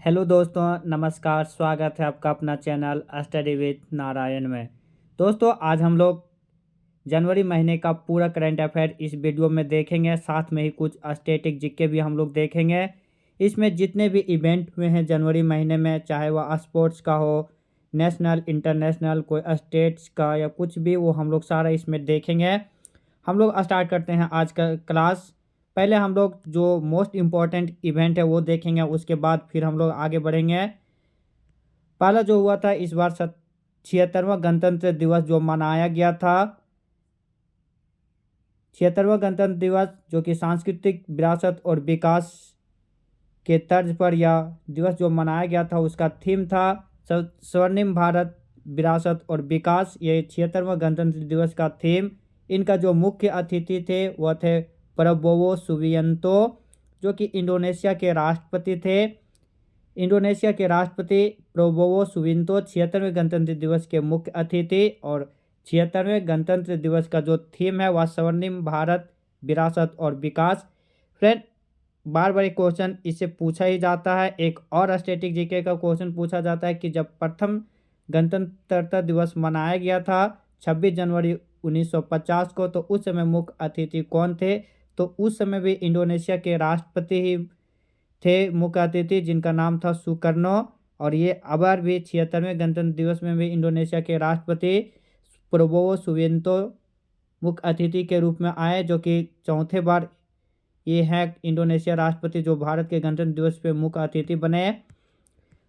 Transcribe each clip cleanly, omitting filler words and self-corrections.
Hello दोस्तों, नमस्कार। स्वागत है आपका अपना चैनल स्टडी विद नारायण में। दोस्तों, आज हम लोग जनवरी महीने का पूरा करंट अफेयर इस वीडियो में देखेंगे। साथ में ही कुछ स्टैटिक जीके भी हम लोग देखेंगे। इसमें जितने भी इवेंट हुए हैं जनवरी महीने में, चाहे वह स्पोर्ट्स का हो, नेशनल, इंटरनेशनल, कोई स्टेट्स का या कुछ भी, वो हम लोग सारा इसमें देखेंगे। हम लोग स्टार्ट करते हैं आज का क्लास। पहले हम लोग जो मोस्ट इम्पॉर्टेंट इवेंट है वो देखेंगे, उसके बाद फिर हम लोग आगे बढ़ेंगे। पहला जो हुआ था इस बार 76वां गणतंत्र दिवस जो मनाया गया था। 76वां गणतंत्र दिवस जो कि सांस्कृतिक विरासत और विकास के तर्ज पर यह दिवस जो मनाया गया था, उसका थीम था स्वर्णिम भारत विरासत और विकास। ये 76वां गणतंत्र दिवस का थीम। इनका जो मुख्य अतिथि थे वह थे प्रबोवो सुबियांतो, जो कि इंडोनेशिया के राष्ट्रपति थे। इंडोनेशिया के राष्ट्रपति प्रबोवो सुबियांतो 76वें गणतंत्र दिवस के मुख्य अतिथि। और 76वें गणतंत्र दिवस का जो थीम है वह स्वर्णिम भारत विरासत और विकास। फ्रेंड, बार बार एक क्वेश्चन इससे पूछा ही जाता है। एक और स्टैटिक जीके का क्वेश्चन पूछा जाता है कि जब प्रथम गणतंत्रता दिवस मनाया गया था 26 जनवरी 1950 को, तो उस समय मुख्य अतिथि कौन थे? तो उस समय भी इंडोनेशिया के राष्ट्रपति ही थे मुख्य अतिथि, जिनका नाम था सुकर्नो। और ये अबर भी 76वें गणतंत्र दिवस में भी इंडोनेशिया के राष्ट्रपति प्रबोवो सुबियांतो मुख्य अतिथि के रूप में आए, जो कि चौथे बार ये है इंडोनेशिया राष्ट्रपति जो भारत के गणतंत्र दिवस पे मुख्य अतिथि बने।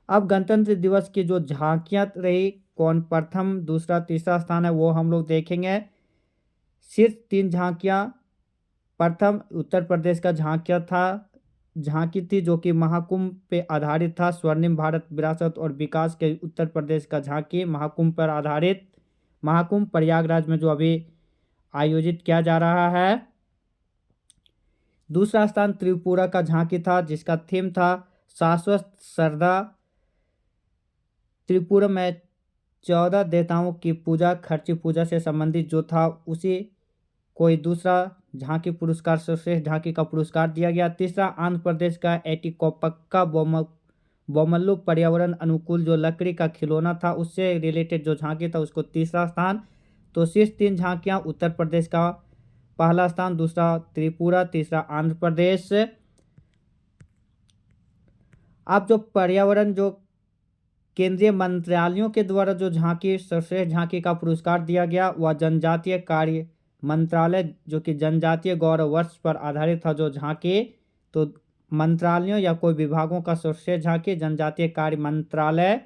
अब गणतंत्र दिवस की जो झांकियां रही, कौन प्रथम, दूसरा, तीसरा स्थान है, वो हम लोग देखेंगे। सिर्फ 3 झांकियां। प्रथम उत्तर प्रदेश का झांकी थी जो कि महाकुंभ पे आधारित था। स्वर्णिम भारत विरासत और विकास के उत्तर प्रदेश का झांकी महाकुंभ पर आधारित। महाकुंभ प्रयागराज में जो अभी आयोजित किया जा रहा है। दूसरा स्थान त्रिपुरा का झांकी था, जिसका थीम था शाश्वत श्रद्धा। त्रिपुरा में 14 देवताओं की पूजा, खर्ची पूजा से संबंधित जो था, उसी कोई दूसरा झांकी पुरस्कार, सर्वश्रेष्ठ झांकी का पुरस्कार दिया गया। तीसरा आंध्र प्रदेश का एटिकोपक्का बोमल्लू पर्यावरण अनुकूल जो लकड़ी का खिलौना था, उससे रिलेटेड जो झांकी था, उसको तीसरा स्थान। तो शीर्ष 3 झांकियां, उत्तर प्रदेश का पहला स्थान, दूसरा त्रिपुरा, तीसरा आंध्र प्रदेश। अब जो पर्यावरण जो केंद्रीय मंत्रालयों के द्वारा जो झांकी, सर्वश्रेष्ठ झांकी का पुरस्कार दिया गया, वह जनजातीय कार्य मंत्रालय जो कि जनजातीय गौरव वर्ष पर आधारित था जो झांकी। तो मंत्रालयों या कोई विभागों का सर्वश्रेष्ठ झांकी जनजातीय कार्य मंत्रालय।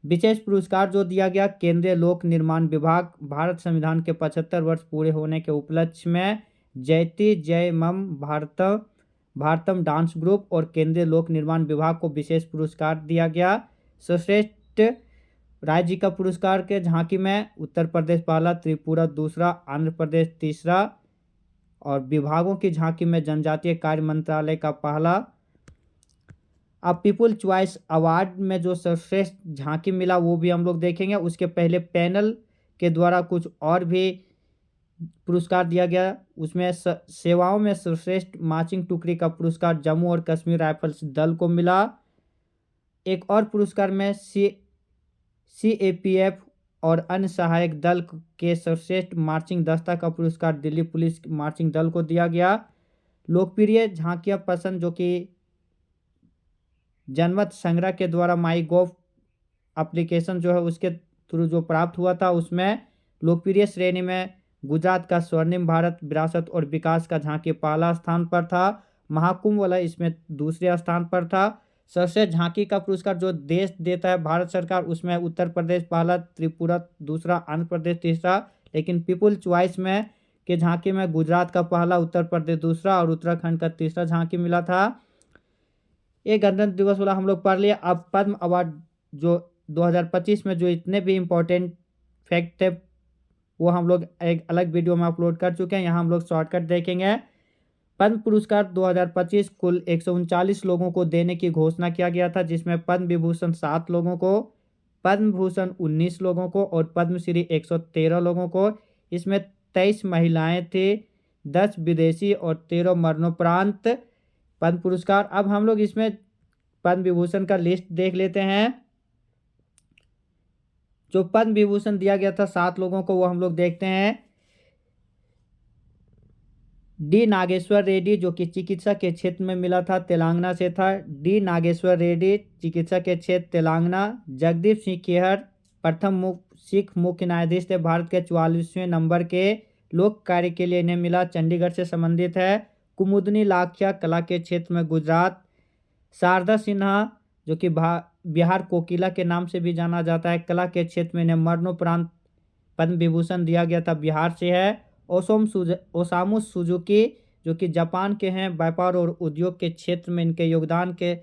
विशेष पुरस्कार जो दिया गया केंद्रीय लोक निर्माण विभाग, भारत संविधान के 75 वर्ष पूरे होने के उपलक्ष्य में जयति जयमम भारतम डांस ग्रुप और केंद्रीय लोक निर्माण विभाग को विशेष पुरस्कार दिया गया। सर्वश्रेष्ठ राज्य का पुरस्कार के झांकी में उत्तर प्रदेश पहला, त्रिपुरा दूसरा, आंध्र प्रदेश तीसरा। और विभागों की झांकी में जनजातीय कार्य मंत्रालय का पहला। अब पीपुल चॉइस अवार्ड में जो सर्वश्रेष्ठ झांकी मिला वो भी हम लोग देखेंगे। उसके पहले पैनल के द्वारा कुछ और भी पुरस्कार दिया गया। उसमें सेवाओं में सर्वश्रेष्ठ मार्चिंग टुकड़ी का पुरस्कार जम्मू और कश्मीर राइफल्स दल को मिला। एक और पुरस्कार में CAPF और अन्य सहायक दल के सर्वश्रेष्ठ मार्चिंग दस्ता का पुरस्कार दिल्ली पुलिस मार्चिंग दल को दिया गया। लोकप्रिय झांकियां पसंद जो कि जनमत संग्रह के द्वारा माई गोव एप्लीकेशन जो है उसके थ्रू जो प्राप्त हुआ था, उसमें लोकप्रिय श्रेणी में गुजरात का स्वर्णिम भारत विरासत और विकास का झांकी पहला स्थान पर था। महाकुंभ वाला इसमें दूसरे स्थान पर था। सर्वश्रेष्ठ झांकी का पुरस्कार जो देश देता है भारत सरकार, उसमें उत्तर प्रदेश पहला, त्रिपुरा दूसरा, आंध्र प्रदेश तीसरा। लेकिन पीपुल चॉइस में के झांकी में गुजरात का पहला, उत्तर प्रदेश दूसरा और उत्तराखंड का तीसरा झांकी मिला था। ये गणतंत्र दिवस वाला हम लोग पढ़ लिए। अब पद्म अवार्ड जो 2025 में जो इतने भी इम्पोर्टेंट फैक्ट थे वो हम लोग एक अलग वीडियो में अपलोड कर चुके हैं। यहाँ हम लोग शॉर्टकट देखेंगे। पद्म पुरस्कार 2025 कुल 139 लोगों को देने की घोषणा किया गया था, जिसमें पद्म विभूषण 7 लोगों को, पद्म भूषण 19 लोगों को और पद्मश्री 113 लोगों को। इसमें 23 महिलाएं थी, 10 विदेशी और 13 मरणोपरांत पद्म पुरस्कार। अब हम लोग इसमें पद्म विभूषण का लिस्ट देख लेते हैं। जो पद्म विभूषण दिया गया था 7 लोगों को, वो हम लोग देखते हैं। डी नागेश्वर रेड्डी, जो कि चिकित्सा के क्षेत्र में मिला था, तेलंगाना से था। डी नागेश्वर रेड्डी, चिकित्सा के क्षेत्र तेलंगाना। जगदीप सिंह खेहर, प्रथम सिख मुख्य न्यायाधीश थे, भारत के 44वें नंबर के। लोक कार्य के लिए इन्हें मिला, चंडीगढ़ से संबंधित है। कुमुदनी लाखिया, कला के क्षेत्र में, गुजरात। शारदा सिन्हा, जो कि बिहार कोकिला के नाम से भी जाना जाता है, कला के क्षेत्र में इन्हें मरणोपरांत पद्म विभूषण दिया गया था, बिहार से है। ओसामू सुजुकी, जो कि जापान के हैं, व्यापार और उद्योग के क्षेत्र में इनके योगदान के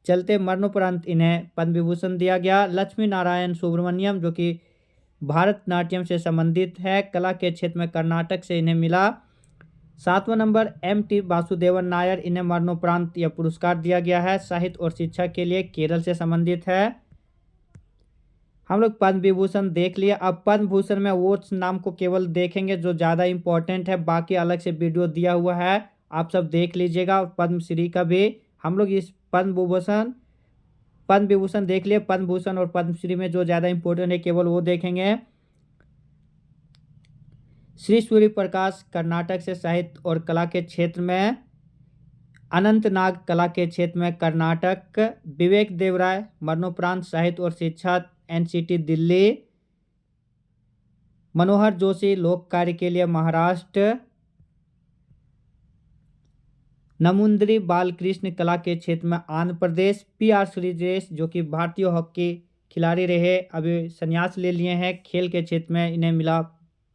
चलते मरणोपरांत इन्हें पद्म विभूषण दिया गया। लक्ष्मी नारायण सुब्रमण्यम, जो कि भारतनाट्यम से संबंधित है, कला के क्षेत्र में कर्नाटक से इन्हें मिला। 7वां नंबर M.T. वासुदेवन नायर, इन्हें मरणोपरांत यह पुरस्कार दिया गया है, साहित्य और शिक्षा के लिए, केरल से संबंधित है। हम लोग पद्म विभूषण देख लिए। अब पद्म भूषण में वो नाम को केवल देखेंगे जो ज़्यादा इंपॉर्टेंट है, बाकी अलग से वीडियो दिया हुआ है, आप सब देख लीजिएगा। पद्मश्री का भी हम लोग इस पद्म विभूषण देख लिए। पद्म भूषण और पद्मश्री में जो ज़्यादा इंपॉर्टेंट है केवल वो देखेंगे। श्री सूर्य प्रकाश, कर्नाटक से, साहित्य और कला के क्षेत्र में। अनंतनाग, कला के क्षेत्र में, कर्नाटक। विवेक देवराय, मरणोपरांत, साहित्य और शिक्षा, NCT दिल्ली। मनोहर जोशी, लोक कार्य के लिए, महाराष्ट्र। नमुंद्री बालकृष्ण, कला के क्षेत्र में, आंध्र प्रदेश। PR श्रीजेश, जो कि भारतीय हॉकी खिलाड़ी रहे, अभी संन्यास ले लिए हैं, खेल के क्षेत्र में इन्हें मिला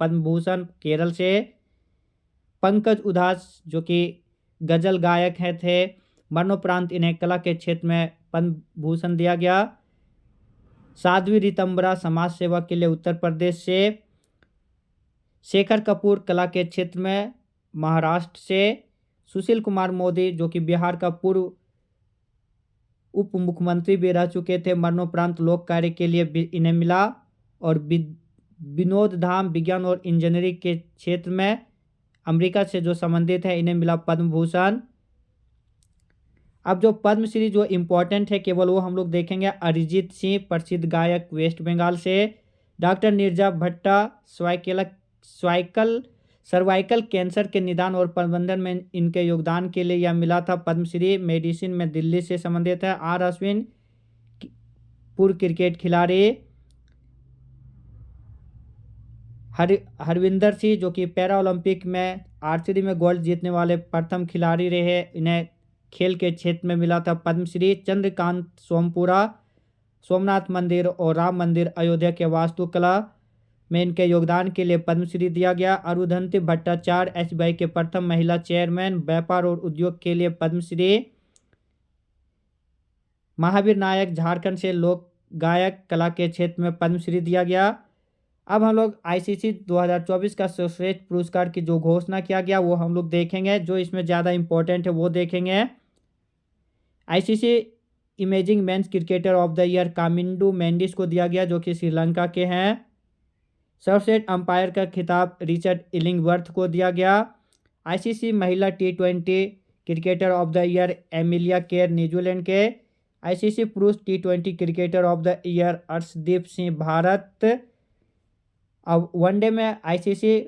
पद्म भूषण, केरल से। पंकज उधास, जो कि गजल गायक हैं थे, मरणोपरांत इन्हें कला के क्षेत्र में पद्म भूषण दिया गया। साध्वी रितंबरा, समाज सेवा के लिए, उत्तर प्रदेश से। शेखर कपूर, कला के क्षेत्र में, महाराष्ट्र से। सुशील कुमार मोदी, जो कि बिहार का पूर्व उप मुख्यमंत्री भी रह चुके थे, मरणोपरांत लोक कार्य के लिए इन्हें मिला। और विनोद धाम, विज्ञान और इंजीनियरिंग के क्षेत्र में, अमेरिका से जो संबंधित है, इन्हें मिला पद्म भूषण। अब जो पद्मश्री जो इम्पोर्टेंट है केवल वो हम लोग देखेंगे। अरिजीत सिंह, प्रसिद्ध गायक, वेस्ट बंगाल से। डॉक्टर नीरजा भट्टा, सर्वाइकल कैंसर के निदान और प्रबंधन में इनके योगदान के लिए यह मिला था पद्मश्री। मेडिसिन में दिल्ली से संबंधित है। R अश्विन, पूर्व क्रिकेट खिलाड़ी। हरविंदर सिंह, जो कि पैरा ओलंपिक में आर्चरी में गोल्ड जीतने वाले प्रथम खिलाड़ी रहे, इन्हें खेल के क्षेत्र में मिला था पद्मश्री। चंद्रकांत सोमपुरा, सोमनाथ मंदिर और राम मंदिर अयोध्या के वास्तुकला में इनके योगदान के लिए पद्मश्री दिया गया। अरुंधति भट्टाचार्य, SBI के प्रथम महिला चेयरमैन, व्यापार और उद्योग के लिए पद्मश्री। महावीर नायक, झारखंड से, लोक गायक, कला के क्षेत्र में पद्मश्री दिया गया। अब हम लोग ICC 2024 का सर्वश्रेष्ठ पुरस्कार की जो घोषणा किया गया वो हम लोग देखेंगे। जो इसमें ज़्यादा इंपॉर्टेंट है वो देखेंगे। ICC imaging men's cricketer of the year Kamindu Mendis को दिया गया, जो कि श्रीलंका के हैं। सर्वश्रेष्ठ अंपायर का खिताब रिचर्ड इलिंगवर्थ को दिया गया। ICC महिला T20 cricketer of the year Amelia Kerr, New Zealand के। ICC पुरुष T20 cricketer of the year Arshdeep Singh, Bharat. अब वनडे में ICC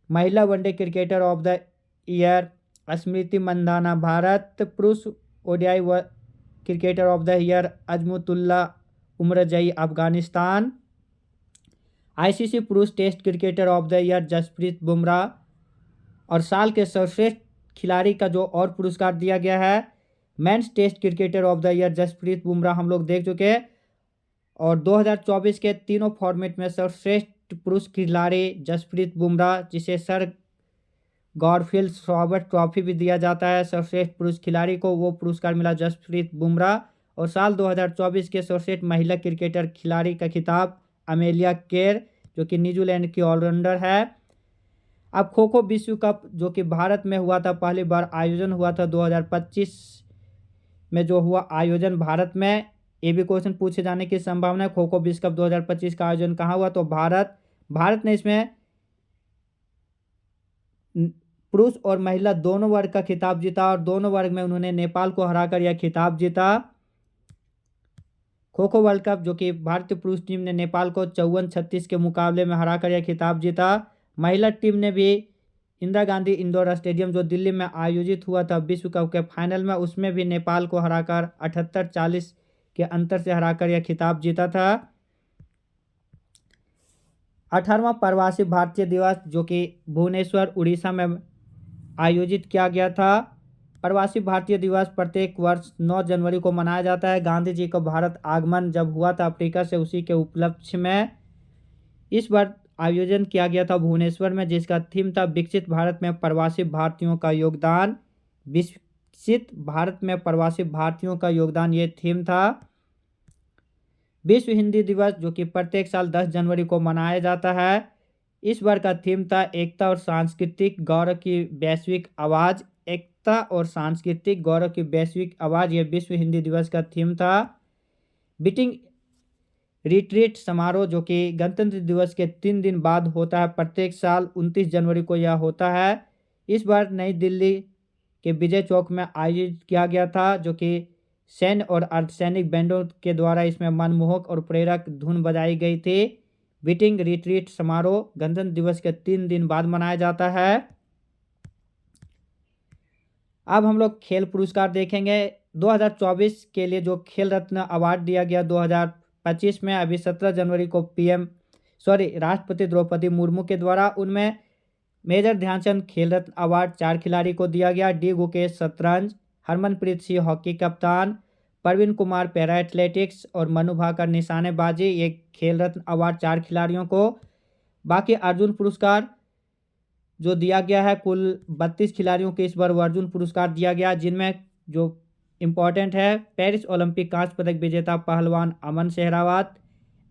महिला one day cricketer of the year Smriti Mandhana, Bharat. पुरुष ODI cricketer of the year Azmatullah Omarzai, Afghanistan. ICC पुरुष test cricketer of the year Jasprit Bumrah. और साल के सर्वश्रेष्ठ खिलाड़ी का जो और पुरस्कार दिया गया है men's test cricketer of the year Jasprit Bumrah, हम लोग देख चुके हैं। और 2024 के तीनों फॉर्मेट में सर्वश्रेष्ठ पुरुष खिलाड़ी जसप्रीत बुमराह, जिसे सर गॉडफिल्ड सॉबर्ट ट्रॉफी भी दिया जाता है सर्वश्रेष्ठ पुरुष खिलाड़ी को, वो पुरस्कार मिला जसप्रीत बुमराह। और साल 2024 के सर्वश्रेष्ठ महिला क्रिकेटर खिलाड़ी का खिताब अमेलिया केर, जो कि न्यूजीलैंड की ऑलराउंडर है। अब खो खो विश्व कप, जो कि भारत में हुआ था, पहली बार आयोजन हुआ था 2025 में, जो हुआ आयोजन भारत में, ये भी क्वेश्चन पूछे जाने की संभावना है। खो खो विश्व कप 2025 का आयोजन कहाँ हुआ, तो भारत ने इसमें पुरुष और महिला दोनों वर्ग का खिताब जीता और दोनों वर्ग में उन्होंने नेपाल को हराकर यह खिताब जीता। खो खो वर्ल्ड कप जो कि भारतीय पुरुष टीम ने नेपाल को 54-36 के मुकाबले में हराकर यह खिताब जीता। महिला टीम ने भी इंदिरा गांधी इंडोर स्टेडियम जो दिल्ली में आयोजित हुआ था विश्व कप के फाइनल में, उसमें भी नेपाल को हराकर 78-40 के अंतर से हराकर यह खिताब जीता था। 18वां प्रवासी भारतीय दिवस जो कि भुवनेश्वर उड़ीसा में आयोजित किया गया था। प्रवासी भारतीय दिवस प्रत्येक वर्ष 9 जनवरी को मनाया जाता है। गांधी जी का भारत आगमन जब हुआ था अफ्रीका से, उसी के उपलक्ष्य में इस बार आयोजन किया गया था भुवनेश्वर में, जिसका थीम था विकसित भारत में प्रवासी भारतीयों का योगदान। विकसित भारत में प्रवासी भारतीयों का योगदान ये थीम था। विश्व हिंदी दिवस जो कि प्रत्येक साल 10 जनवरी को मनाया जाता है। इस बार का थीम था एकता और सांस्कृतिक गौरव की वैश्विक आवाज़। एकता और सांस्कृतिक गौरव की वैश्विक आवाज़, यह विश्व हिंदी दिवस का थीम था। बीटिंग रिट्रीट समारोह जो कि गणतंत्र दिवस के 3 दिन बाद होता है, प्रत्येक साल 29 जनवरी को यह होता है। इस बार नई दिल्ली के विजय चौक में आयोजित किया गया था, जो कि सैन्य और अर्धसैनिक बैंडों के द्वारा इसमें मनमोहक और प्रेरक धुन बजाई गई थी। बीटिंग रिट्रीट समारोह गणतंत्र दिवस के 3 दिन बाद मनाया जाता है। अब हम लोग खेल पुरस्कार देखेंगे। 2024 के लिए जो खेल रत्न अवार्ड दिया गया 2025 में, अभी 17 जनवरी को राष्ट्रपति द्रौपदी मुर्मू के द्वारा, उनमें मेजर ध्यानचंद खेल रत्न अवार्ड 4 खिलाड़ी को दिया गया। डी गुकेश शतरंज, हरमनप्रीत सिंह हॉकी कप्तान, प्रवीण कुमार पैरा एथलेटिक्स और मनु भाकर निशानेबाजी, ये खेल रत्न अवार्ड 4 खिलाड़ियों को। बाकी अर्जुन पुरस्कार जो दिया गया है कुल 32 खिलाड़ियों को इस बार अर्जुन पुरस्कार दिया गया, जिनमें जो इम्पोर्टेंट है पेरिस ओलंपिक कांस्य पदक विजेता पहलवान अमन सहरावत,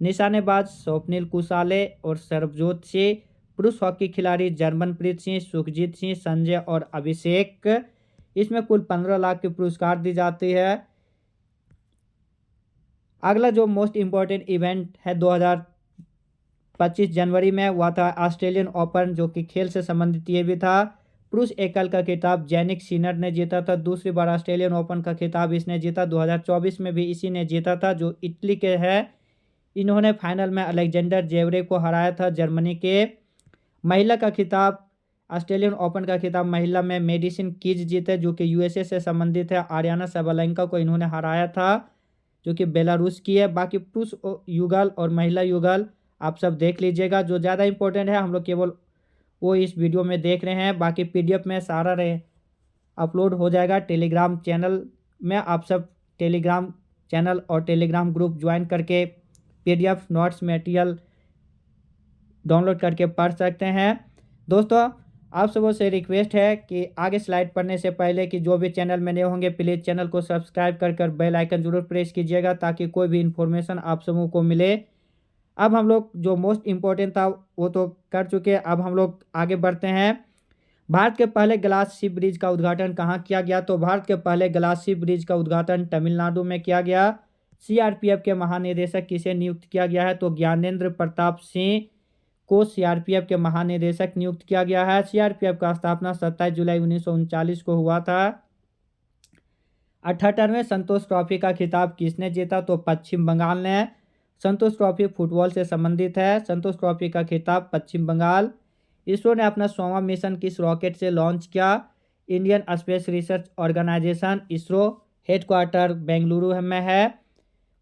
निशानेबाज स्वप्निल कुशाले और सरबजोत सिंह, पुरुष हॉकी खिलाड़ी जर्मनप्रीत सिंह, सुखजीत सिंह, संजय और अभिषेक। इसमें कुल 15 लाख के पुरस्कार दी जाती है। अगला जो मोस्ट इम्पोर्टेंट इवेंट है 2025 जनवरी में हुआ था ऑस्ट्रेलियन ओपन, जो कि खेल से संबंधित ये भी था। पुरुष एकल का खिताब जैनिक सिनर ने जीता था। दूसरी बार ऑस्ट्रेलियन ओपन का खिताब इसने जीता। 2024 में भी इसी ने जीता था, जो इटली के है। इन्होंने फाइनल में अलेक्जेंडर जेवरे को हराया था, जर्मनी के। महिला का खिताब ऑस्ट्रेलियन ओपन का खिताब महिला में मेडिसिन कीज जीते, जो कि यूएसए से संबंधित है। आर्याना साबालेंका को इन्होंने हराया था, जो कि बेलारूस की है। बाकी पुरुष युगल और महिला युगल आप सब देख लीजिएगा। जो ज़्यादा इंपॉर्टेंट है हम लोग केवल वो इस वीडियो में देख रहे हैं, बाकी पीडीएफ में सारा अपलोड हो जाएगा टेलीग्राम चैनल में। आप सब टेलीग्राम चैनल और टेलीग्राम ग्रुप ज्वाइन करके पीडीएफ नोट्स मटेरियल डाउनलोड करके पढ़ सकते हैं। दोस्तों आप सबों से रिक्वेस्ट है कि आगे स्लाइड पढ़ने से पहले कि जो भी चैनल में नए होंगे प्लीज़ चैनल को सब्सक्राइब कर बेल आइकन जरूर प्रेस कीजिएगा, ताकि कोई भी इन्फॉर्मेशन आप सबों को मिले। अब हम लोग जो मोस्ट इम्पोर्टेंट था वो तो कर चुके, अब हम लोग आगे बढ़ते हैं। भारत के पहले ग्लास शिप ब्रिज का उद्घाटन कहाँ किया गया? तो भारत के पहले ग्लास शिप ब्रिज का उद्घाटन तमिलनाडु में किया गया। सीआरपीएफ के महानिदेशक किसे नियुक्त किया गया है? तो ज्ञानेंद्र प्रताप सिंह को सीआरपीएफ के महानिदेशक नियुक्त किया गया है। सीआरपीएफ का स्थापना 27 जुलाई 1939 को हुआ था। 78वें संतोष ट्रॉफी का खिताब किसने जीता? तो पश्चिम बंगाल ने। संतोष ट्रॉफी फुटबॉल से संबंधित है। संतोष ट्रॉफी का खिताब पश्चिम बंगाल। इसरो ने अपना 100वां मिशन किस रॉकेट से लॉन्च किया? Indian space research organisation ISRO, headquarter Bengaluru में है।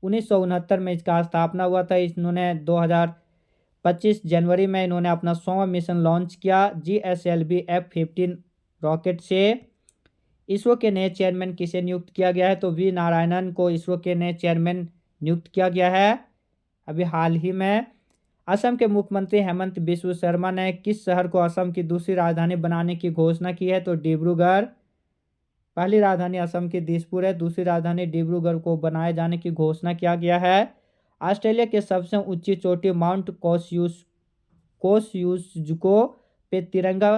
1969 में इसका स्थापना हुआ था। इन्होंने 2025 जनवरी में इन्होंने अपना 100वां मिशन लॉन्च किया GSLV F-15 रॉकेट से। इसरो के नए चेयरमैन किसे नियुक्त किया गया है? तो वी नारायणन को इसरो के नए चेयरमैन नियुक्त किया गया है अभी हाल ही में। असम के मुख्यमंत्री हेमंत बिस्व शर्मा ने किस शहर को असम की दूसरी राजधानी बनाने की घोषणा की है? तो डिब्रूगढ़। पहली राजधानी असम की दिसपुर है, दूसरी राजधानी डिब्रूगढ़ को बनाए जाने की घोषणा किया गया है। ऑस्ट्रेलिया की सबसे ऊंची चोटी माउंट कोसयुस्को पे तिरंगा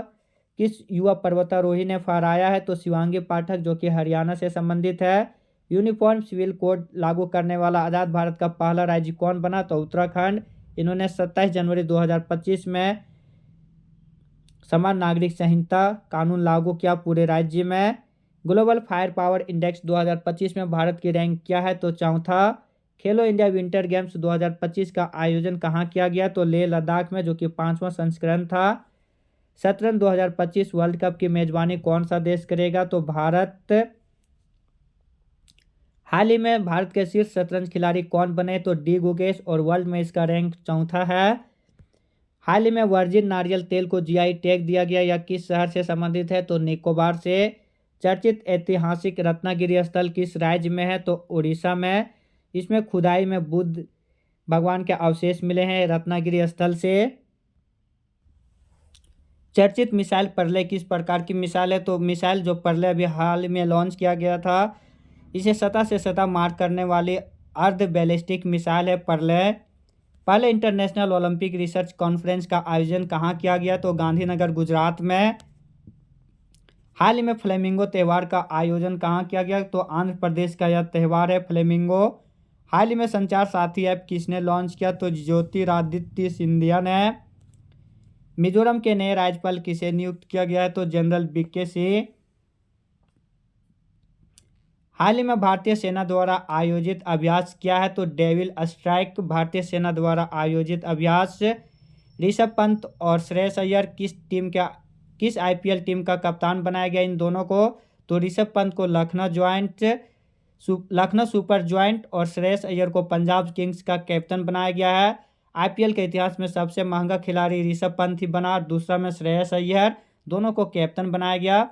किस युवा पर्वतारोही ने फहराया है? तो शिवांगी पाठक, जो कि हरियाणा से संबंधित है। यूनिफॉर्म सिविल कोड लागू करने वाला आज़ाद भारत का पहला राज्य कौन बना? तो उत्तराखंड। इन्होंने 27 जनवरी 2025 में समान नागरिक संहिता कानून लागू किया पूरे राज्य में। ग्लोबल फायर पावर इंडेक्स 2025 में भारत की रैंक क्या है? तो चौथा। खेलो इंडिया विंटर गेम्स 2025 का आयोजन कहाँ किया गया? तो लेह लद्दाख में, जो कि 5वां संस्करण था। शतरंज 2025 वर्ल्ड कप की मेजबानी कौन सा देश करेगा? तो भारत। हाल ही में भारत के शीर्ष शतरंज खिलाड़ी कौन बने? तो डी गुकेश, और वर्ल्ड में इसका रैंक 4था है। हाल ही में वर्जिन नारियल तेल को जीआई टैग दिया गया, या किस शहर से संबंधित है? तो निकोबार से। चर्चित ऐतिहासिक रत्नागिरी स्थल किस राज्य में है? तो उड़ीसा में। इसमें खुदाई में बुद्ध भगवान के अवशेष मिले हैं रत्नागिरी स्थल से। चर्चित मिसाइल परले किस प्रकार की मिसाइल है? तो मिसाइल जो परले अभी हाल में लॉन्च किया गया था, इसे सतह से सतह मार करने वाली अर्ध बैलिस्टिक मिसाइल है परले। पहले इंटरनेशनल ओलंपिक रिसर्च कॉन्फ्रेंस का आयोजन कहाँ किया गया? तो गांधीनगर गुजरात में। हाल ही में फ्लेमिंगो त्यौहार का आयोजन कहाँ किया गया? तो आंध्र प्रदेश का यह त्यौहार है फ्लेमिंगो। हाल ही में संचार साथी ऐप किसने लॉन्च किया? तो ज्योतिरादित्य सिंधिया ने। मिजोरम के नए राज्यपाल किसे नियुक्त किया गया है? तो जनरल बीके सिंह। हाल ही में भारतीय सेना द्वारा आयोजित अभ्यास क्या है? तो डेविल स्ट्राइक भारतीय सेना द्वारा आयोजित अभ्यास। ऋषभ पंत और श्रेयस अय्यर किस आईपीएल टीम का कप्तान बनाया गया इन दोनों को? तो ऋषभ पंत को लखनऊ सुपर जॉइंट और श्रेयस अय्यर को पंजाब किंग्स का कैप्टन बनाया गया है। आईपीएल के इतिहास में सबसे महंगा खिलाड़ी ऋषभ पंत ही बना, दूसरा में श्रेयस अय्यर, दोनों को कैप्टन बनाया गया।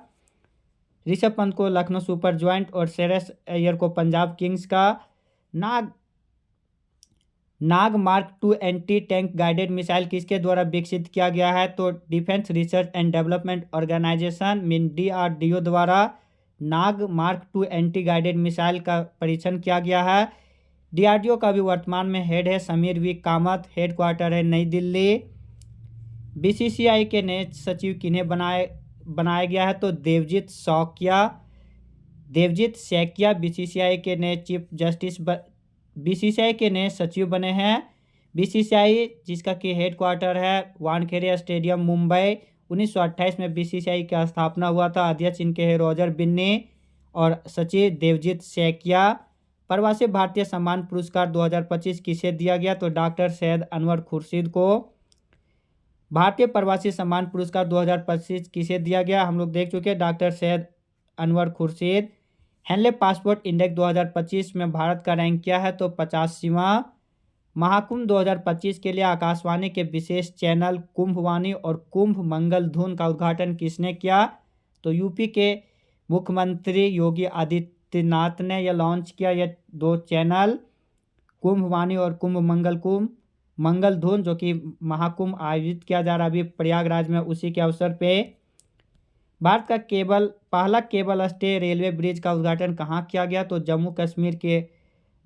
ऋषभ पंत को लखनऊ सुपर जॉइंट और श्रेयस अय्यर को पंजाब किंग्स का। Nag mark 2 anti tank guided missile किसके द्वारा विकसित किया गया है? तो defence research and development organisation mean DRDO द्वारा Nag mark 2 anti guided missile का परीक्षण किया गया है। डीआरडीओ का भी वर्तमान में हेड है समीर वी कामत, हेडक्वार्टर है नई दिल्ली। बीसीसीआई के नए सचिव किन्हें बनाया गया है? तो देवजीत सैकिया बीसीसीआई के नए चीफ जस्टिस बीसीसीआई के नए सचिव बने हैं। बीसीसीआई जिसका कि हेडक्वार्टर है वानखेड़े स्टेडियम मुंबई। 1928 में बीसीसीआई की स्थापना हुआ था। अध्यक्ष इनके हैं रॉजर बिन्नी और सचिव देवजीत सैकिया। प्रवासी भारतीय सम्मान पुरस्कार 2025 किसे दिया गया? तो डॉक्टर सैयद अनवर खुर्शीद को। भारतीय प्रवासी सम्मान पुरस्कार 2025 किसे दिया गया? हम लोग देख चुके हैं, doctor Syed Anwar Khurshid. Henley passport index 2025 में भारत का रैंक क्या है? तो 85वां। महाकुंभ 2025 के लिए आकाशवाणी के विशेष चैनल कुंभवाणी और कुंभ मंगल धुन का उद्घाटन किसने किया? तो यूपी के मुख्यमंत्री योगी आदित्यनाथ ने यह लॉन्च किया, ये 2 चैनल कुंभवाणी और कुंभ मंगल धुन, जो कि महाकुंभ आयोजित किया जा रहा है अभी प्रयागराज में, उसी के अवसर पे। भारत का पहला केबल स्टे रेलवे ब्रिज का उद्घाटन कहाँ किया गया? तो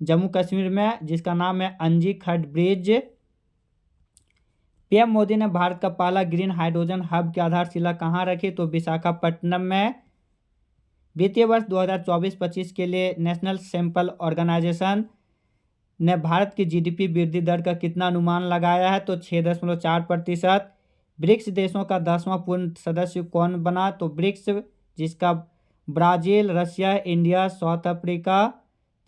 जम्मू कश्मीर में, जिसका नाम है अंजी खड ब्रिज। पीएम मोदी ने भारत का पहला ग्रीन हाइड्रोजन हब की आधारशिला कहाँ रखी? तो विशाखापट्टनम में। वित्तीय वर्ष 2024-25 के लिए नेशनल सैंपल ऑर्गेनाइजेशन ने भारत की जीडीपी वृद्धि दर का कितना अनुमान लगाया है? तो 6.4%। ब्रिक्स देशों का 10वां पूर्ण सदस्य कौन बना? तो ब्रिक्स जिसका Brazil, Russia, India, south Africa,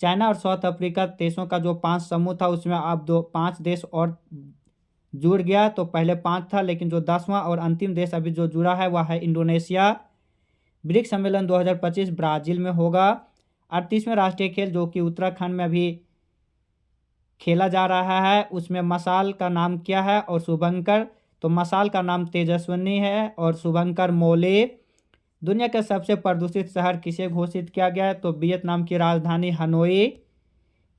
China और साउथ अफ्रीका देशों का जो 5 समूह था, उसमें अब 5 देश और जुड़ गया। तो पहले 5 था, लेकिन जो 10वां और अंतिम देश अभी जो जुड़ा है वह है इंडोनेशिया। ब्रिक्स सम्मेलन 2025 ब्राज़ील में होगा। 38वें राष्ट्रीय खेल जो कि उत्तराखंड में अभी खेला जा रहा है, उसमें मशाल का नाम क्या है? और शुभंकर, तो मशाल का नाम तेजस्विनी है और शुभंकर मौली। दुनिया के सबसे प्रदूषित शहर किसे घोषित किया गया है? तो वियतनाम की राजधानी हनोई।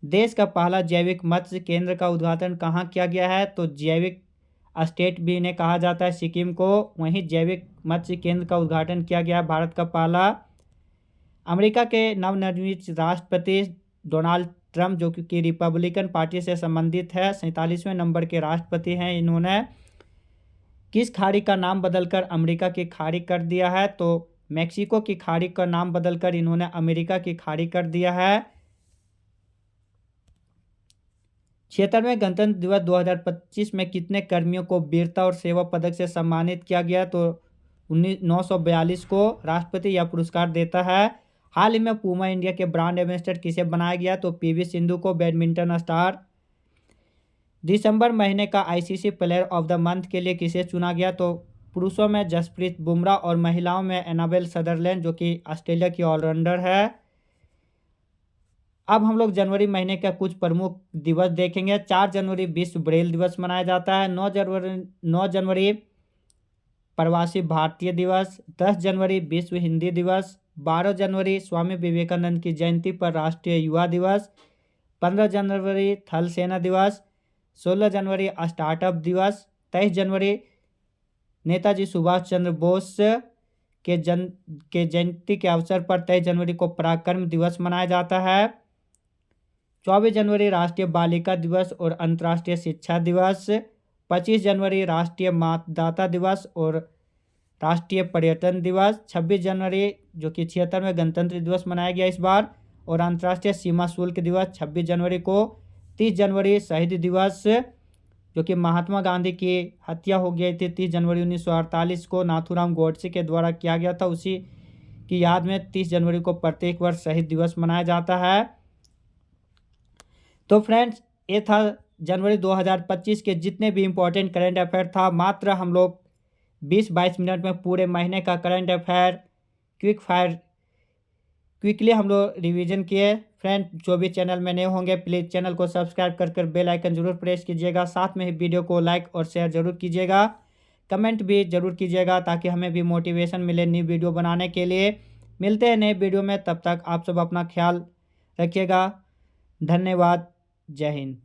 देश का पहला जैविक मत्स्य केंद्र का उद्घाटन कहाँ किया गया है? तो जैविक स्टेट भी इन्हें कहा जाता है सिक्किम को, वहीं जैविक मत्स्य केंद्र का उद्घाटन किया गया है भारत का पहला। अमेरिका के नवनिर्वाचित राष्ट्रपति डोनाल्ड ट्रंप, जो कि रिपब्लिकन पार्टी से संबंधित है, 47वें नंबर के राष्ट्रपति हैं। इन्होंने किस खाड़ी का नाम बदलकर अमेरिका की खाड़ी कर दिया है? तो मैक्सिको की खाड़ी का नाम बदलकर इन्होंने अमेरिका की खाड़ी कर दिया है। 76वें गणतंत्र दिवस 2025 में कितने कर्मियों को वीरता और सेवा पदक से सम्मानित किया गया? तो 942 को राष्ट्रपति यह पुरस्कार देता है। हाल ही में पूमा इंडिया के ब्रांड एम्बेसडर किसे बनाया गया? तो पीवी सिंधु को, बैडमिंटन स्टार। दिसंबर महीने का ICC player of the month के लिए किसे चुना गया? तो पुरुषों में जसप्रीत बुमराह और महिलाओं में एनाबेल सदरलैंड, जो कि ऑस्ट्रेलिया की ऑलराउंडर है। अब हम लोग जनवरी महीने का कुछ प्रमुख दिवस देखेंगे। 4 जनवरी विश्व ब्रेल दिवस मनाया जाता है। 9 जनवरी प्रवासी भारतीय दिवस। 10 जनवरी विश्व हिंदी दिवस। 12 जनवरी स्वामी विवेकानंद की जयंती पर राष्ट्रीय युवा दिवस। 15 जनवरी थल सेना दिवस। 16 जनवरी स्टार्टअप दिवस। 23 जनवरी नेताजी सुभाष चंद्र बोस के जयंती के अवसर पर 23 जनवरी को पराक्रम दिवस मनाया जाता है। 24 जनवरी राष्ट्रीय बालिका दिवस और अंतर्राष्ट्रीय शिक्षा दिवस। 25 जनवरी राष्ट्रीय मतदाता दिवस और राष्ट्रीय पर्यटन दिवस। 26 जनवरी जो कि 76वें गणतंत्र दिवस मनाया गया इस बार, और अंतर्राष्ट्रीय सीमा शुल्क दिवस 26 जनवरी को। 30 जनवरी शहीद दिवस, जो कि महात्मा गांधी की हत्या हो गई थी 30 जनवरी 1948 को नाथूराम गोडसे के द्वारा किया गया था, उसी की याद में 30 जनवरी को प्रत्येक वर्ष शहीद दिवस मनाया जाता है। तो फ्रेंड्स, ये था जनवरी 2025 के जितने भी इम्पोर्टेंट करंट अफेयर था। मात्र हम लोग 20-22 मिनट में पूरे महीने का करंट अफेयर क्विकली हम लोग रिवीजन किए। फ्रेंड, जो भी चैनल में नए होंगे प्लीज़ चैनल को सब्सक्राइब कर बेल आइकन जरूर प्रेस कीजिएगा। साथ में ही वीडियो को लाइक और शेयर जरूर कीजिएगा। कमेंट भी जरूर कीजिएगा ताकि हमें भी मोटिवेशन मिले नई वीडियो बनाने के लिए। मिलते हैं नए वीडियो में, तब तक आप सब अपना ख्याल रखिएगा। धन्यवाद। जय हिंद।